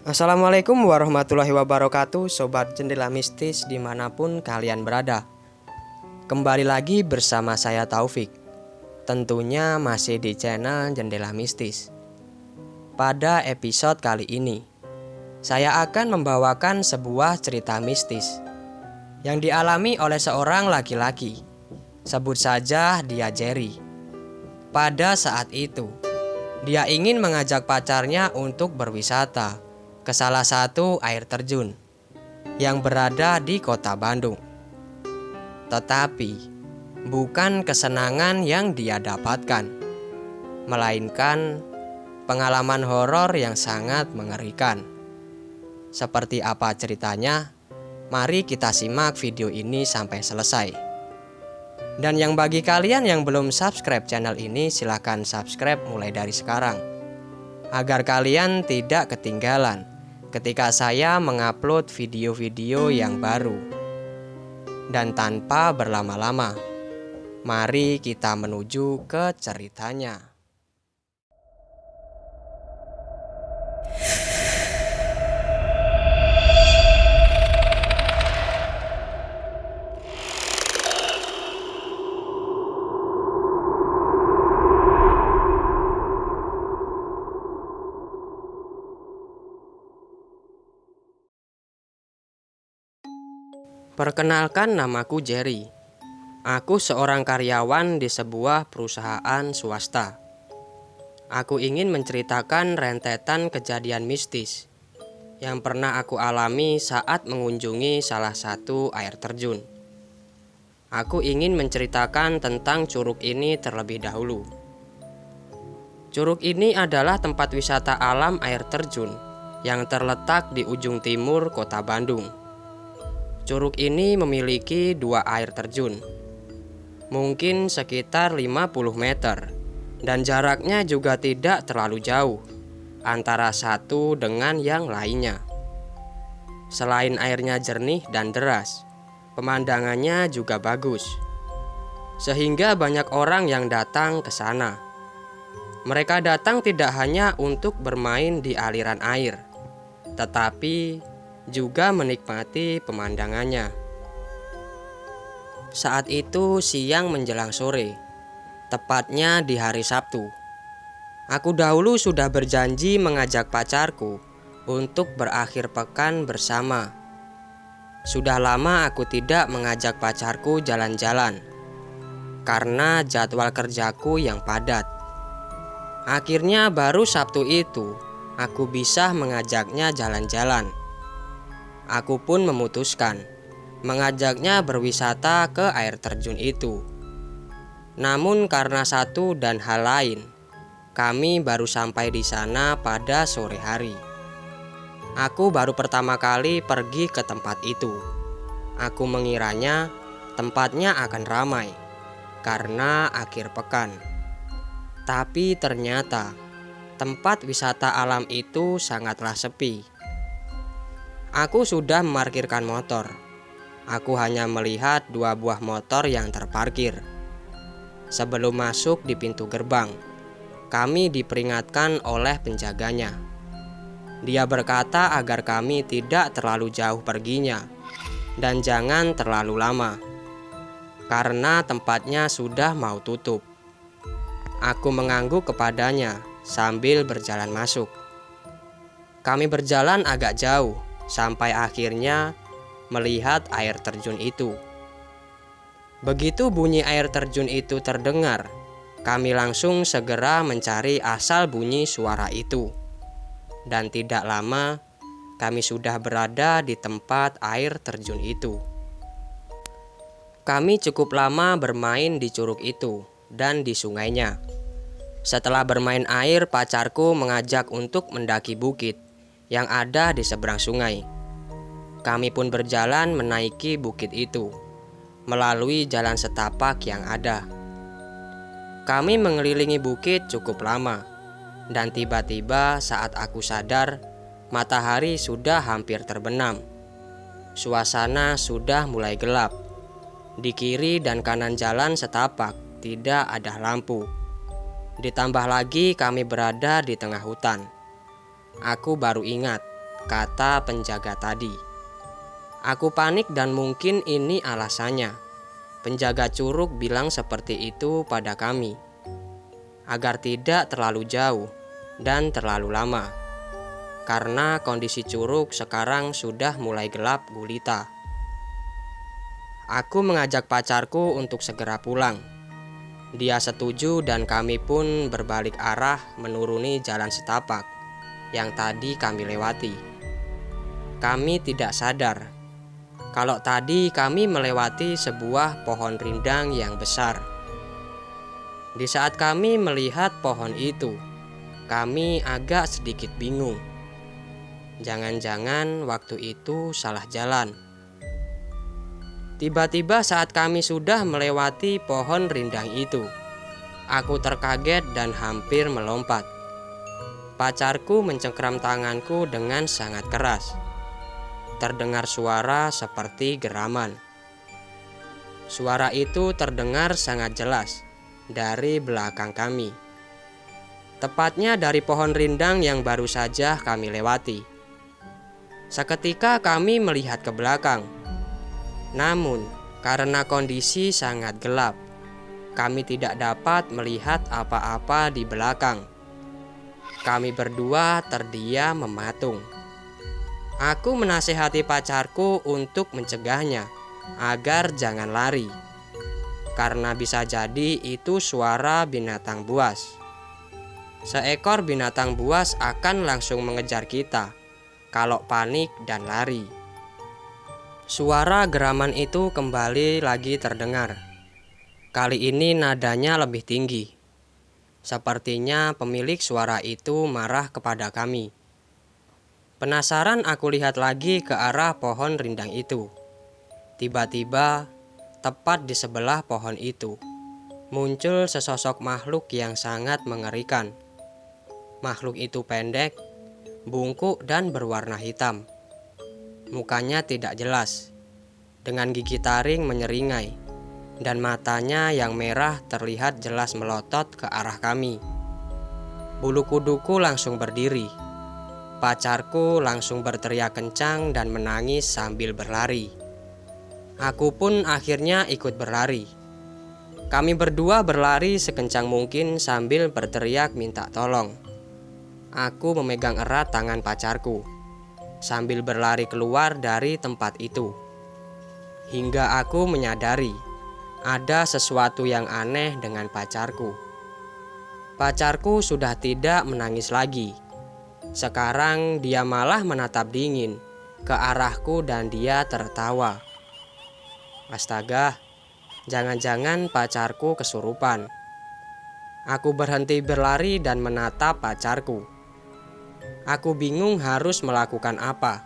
Assalamualaikum warahmatullahi wabarakatuh, Sobat Jendela Mistis dimanapun kalian berada. Kembali lagi bersama saya Taufik. Tentunya masih di channel Jendela Mistis. Pada episode kali ini, saya akan membawakan sebuah cerita mistis yang dialami oleh seorang laki-laki. Sebut saja dia Jerry. Pada saat itu, dia ingin mengajak pacarnya untuk berwisata ke salah satu air terjun yang berada di kota Bandung. Tetapi bukan kesenangan yang dia dapatkan, melainkan pengalaman horor yang sangat mengerikan. Seperti apa ceritanya? Mari kita simak video ini sampai selesai. Dan yang bagi kalian yang belum subscribe channel ini, silahkan subscribe mulai dari sekarang, agar kalian tidak ketinggalan ketika saya mengupload video-video yang baru. Dan tanpa berlama-lama, mari kita menuju ke ceritanya. Perkenalkan, namaku Jerry. Aku seorang karyawan di sebuah perusahaan swasta. Aku ingin menceritakan rentetan kejadian mistis yang pernah aku alami saat mengunjungi salah satu air terjun. Aku ingin menceritakan tentang curug ini terlebih dahulu. Curug ini adalah tempat wisata alam air terjun yang terletak di ujung timur kota Bandung. Curug ini memiliki dua air terjun, mungkin sekitar 50 meter, dan jaraknya juga tidak terlalu jauh antara satu dengan yang lainnya. Selain airnya jernih dan deras, pemandangannya juga bagus, sehingga banyak orang yang datang ke sana. Mereka datang tidak hanya untuk bermain di aliran air, tetapi juga menikmati pemandangannya. Saat itu siang menjelang sore, tepatnya di hari Sabtu. Aku dahulu sudah berjanji mengajak pacarku untuk berakhir pekan bersama. Sudah lama aku tidak mengajak pacarku jalan-jalan karena jadwal kerjaku yang padat. Akhirnya baru Sabtu itu aku bisa mengajaknya jalan-jalan. Aku pun memutuskan mengajaknya berwisata ke air terjun itu. Namun karena satu dan hal lain, kami baru sampai di sana pada sore hari. Aku baru pertama kali pergi ke tempat itu. Aku mengiranya tempatnya akan ramai karena akhir pekan. Tapi ternyata tempat wisata alam itu sangatlah sepi. Aku sudah memarkirkan motor. Aku hanya melihat dua buah motor yang terparkir. Sebelum masuk di pintu gerbang, kami diperingatkan oleh penjaganya. Dia berkata agar kami tidak terlalu jauh perginya dan jangan terlalu lama, karena tempatnya sudah mau tutup. Aku mengangguk kepadanya sambil berjalan masuk. Kami berjalan agak jauh sampai akhirnya melihat air terjun itu. Begitu bunyi air terjun itu terdengar, kami langsung segera mencari asal bunyi suara itu. Dan tidak lama, kami sudah berada di tempat air terjun itu. Kami cukup lama bermain di curug itu dan di sungainya. Setelah bermain air, pacarku mengajak untuk mendaki bukit yang ada di seberang sungai. Kami pun berjalan menaiki bukit itu melalui jalan setapak yang ada. Kami mengelilingi bukit cukup lama, dan tiba-tiba saat aku sadar, matahari sudah hampir terbenam. Suasana sudah mulai gelap. Di kiri dan kanan jalan setapak tidak ada lampu. Ditambah lagi kami berada di tengah hutan. Aku baru ingat kata penjaga tadi. Aku panik dan mungkin ini alasannya. Penjaga curug bilang seperti itu pada kami, agar tidak terlalu jauh dan terlalu lama, karena kondisi curug sekarang sudah mulai gelap gulita. Aku mengajak pacarku untuk segera pulang. Dia setuju dan kami pun berbalik arah menuruni jalan setapak yang tadi kami lewati. Kami tidak sadar kalau tadi kami melewati sebuah pohon rindang yang besar. Di saat kami melihat pohon itu, kami agak sedikit bingung. Jangan-jangan waktu itu salah jalan. Tiba-tiba saat kami sudah melewati pohon rindang itu, aku terkaget dan hampir melompat. Pacarku mencengkram tanganku dengan sangat keras. Terdengar suara seperti geraman. Suara itu terdengar sangat jelas dari belakang kami, tepatnya dari pohon rindang yang baru saja kami lewati. Seketika kami melihat ke belakang. Namun, karena kondisi sangat gelap, kami tidak dapat melihat apa-apa di belakang. Kami berdua terdiam mematung. Aku menasihati pacarku untuk mencegahnya agar jangan lari, karena bisa jadi itu suara binatang buas. Seekor binatang buas akan langsung mengejar kita kalau panik dan lari. Suara geraman itu kembali lagi terdengar. Kali ini nadanya lebih tinggi. Sepertinya pemilik suara itu marah kepada kami. Penasaran, aku lihat lagi ke arah pohon rindang itu. Tiba-tiba, tepat di sebelah pohon itu, muncul sesosok makhluk yang sangat mengerikan. Makhluk itu pendek, bungkuk dan berwarna hitam. Mukanya tidak jelas, dengan gigi taring menyeringai, dan matanya yang merah terlihat jelas melotot ke arah kami. Bulu kuduku langsung berdiri. Pacarku langsung berteriak kencang dan menangis sambil berlari. Aku pun akhirnya ikut berlari. Kami berdua berlari sekencang mungkin sambil berteriak minta tolong. Aku memegang erat tangan pacarku sambil berlari keluar dari tempat itu. Hingga aku menyadari ada sesuatu yang aneh dengan pacarku. Pacarku sudah tidak menangis lagi. Sekarang dia malah menatap dingin ke arahku dan dia tertawa. Astaga, jangan-jangan pacarku kesurupan. Aku berhenti berlari dan menatap pacarku. Aku bingung harus melakukan apa.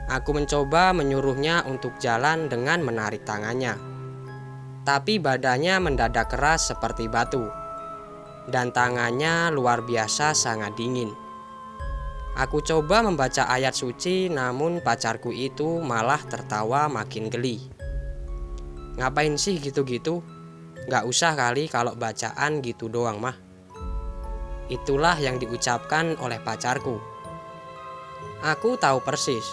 Aku mencoba menyuruhnya untuk jalan dengan menarik tangannya. Tapi badannya mendadak keras seperti batu. Dan tangannya luar biasa sangat dingin. Aku coba membaca ayat suci, namun pacarku itu malah tertawa makin geli. Ngapain sih gitu-gitu? Gak usah kali kalau bacaan gitu doang mah. Itulah yang diucapkan oleh pacarku. Aku tahu persis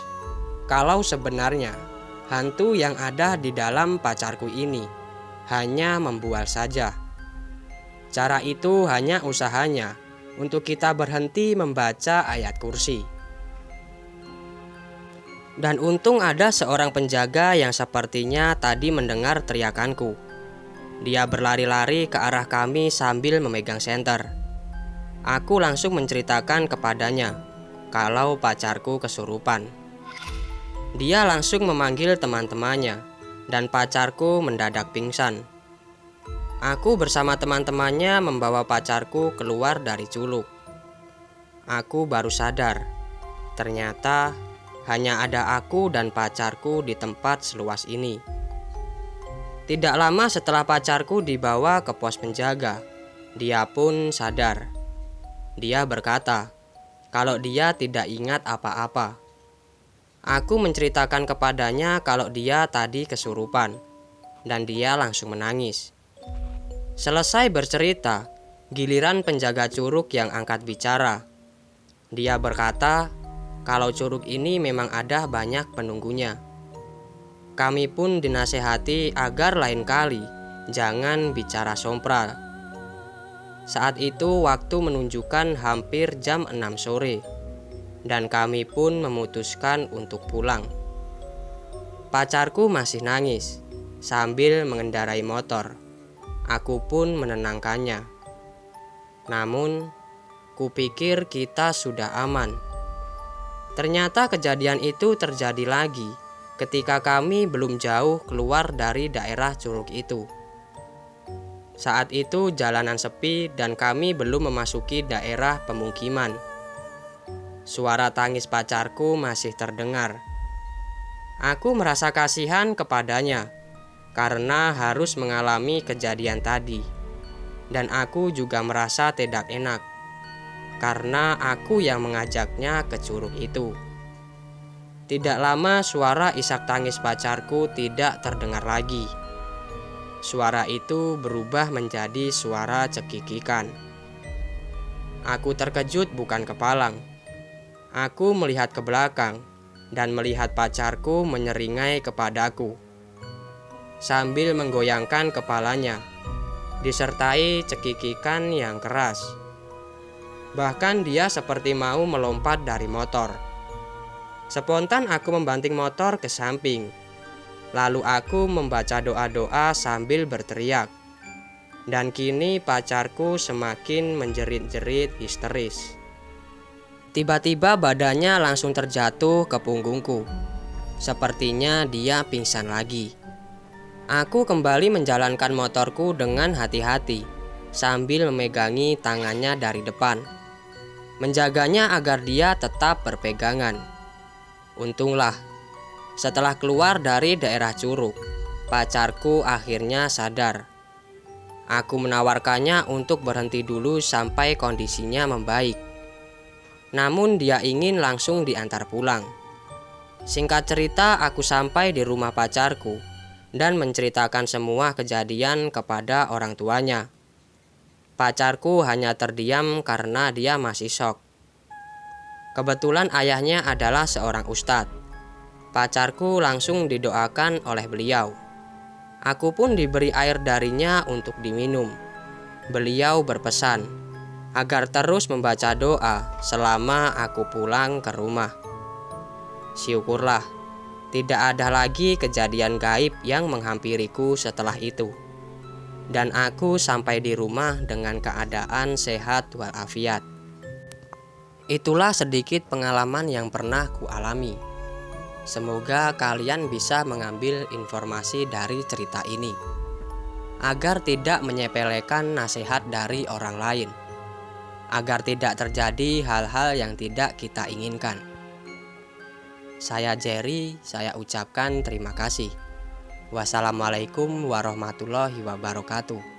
kalau sebenarnya hantu yang ada di dalam pacarku ini hanya membual saja. Cara itu hanya usahanya untuk kita berhenti membaca ayat kursi. Dan untung ada seorang penjaga yang sepertinya tadi mendengar teriakanku. Dia berlari-lari ke arah kami sambil memegang senter. Aku langsung menceritakan kepadanya kalau pacarku kesurupan. Dia langsung memanggil teman-temannya dan pacarku mendadak pingsan. Aku bersama teman-temannya membawa pacarku keluar dari culuk. Aku baru sadar, ternyata hanya ada aku dan pacarku di tempat seluas ini. Tidak lama setelah pacarku dibawa ke pos penjaga, dia pun sadar. Dia berkata kalau dia tidak ingat apa-apa. Aku menceritakan kepadanya kalau dia tadi kesurupan, dan dia langsung menangis. Selesai bercerita, giliran penjaga curug yang angkat bicara. Dia berkata kalau curug ini memang ada banyak penunggunya. Kami pun dinasehati agar lain kali jangan bicara sompral. Saat itu waktu menunjukkan hampir jam 6 sore, dan kami pun memutuskan untuk pulang. Pacarku masih nangis sambil mengendarai motor. Aku pun menenangkannya. Namun, kupikir kita sudah aman. Ternyata kejadian itu terjadi lagi ketika kami belum jauh keluar dari daerah curug itu. Saat itu jalanan sepi dan kami belum memasuki daerah pemukiman. Suara tangis pacarku masih terdengar. Aku merasa kasihan kepadanya karena harus mengalami kejadian tadi. Dan aku juga merasa tidak enak karena aku yang mengajaknya ke curug itu. Tidak lama suara isak tangis pacarku tidak terdengar lagi. Suara itu berubah menjadi suara cekikikan. Aku terkejut bukan kepalang. Aku melihat ke belakang dan melihat pacarku menyeringai kepadaku sambil menggoyangkan kepalanya, disertai cekikikan yang keras. Bahkan dia seperti mau melompat dari motor. Spontan aku membanting motor ke samping. Lalu aku membaca doa-doa sambil berteriak. Dan kini pacarku semakin menjerit-jerit histeris. Tiba-tiba badannya langsung terjatuh ke punggungku. Sepertinya dia pingsan lagi. Aku kembali menjalankan motorku dengan hati-hati sambil memegangi tangannya dari depan, menjaganya agar dia tetap berpegangan. Untunglah, setelah keluar dari daerah curug, pacarku akhirnya sadar. Aku menawarkannya untuk berhenti dulu sampai kondisinya membaik. Namun dia ingin langsung diantar pulang. Singkat cerita, aku sampai di rumah pacarku dan menceritakan semua kejadian kepada orang tuanya. Pacarku hanya terdiam karena dia masih syok. Kebetulan ayahnya adalah seorang ustadz. Pacarku langsung didoakan oleh beliau. Aku pun diberi air darinya untuk diminum. Beliau berpesan agar terus membaca doa selama aku pulang ke rumah. Syukurlah, tidak ada lagi kejadian gaib yang menghampiriku setelah itu. Dan aku sampai di rumah dengan keadaan sehat walafiat. Itulah sedikit pengalaman yang pernah kualami. Semoga kalian bisa mengambil informasi dari cerita ini, agar tidak menyepelekan nasihat dari orang lain, agar tidak terjadi hal-hal yang tidak kita inginkan. Saya Jerry, saya ucapkan terima kasih. Wassalamualaikum warahmatullahi wabarakatuh.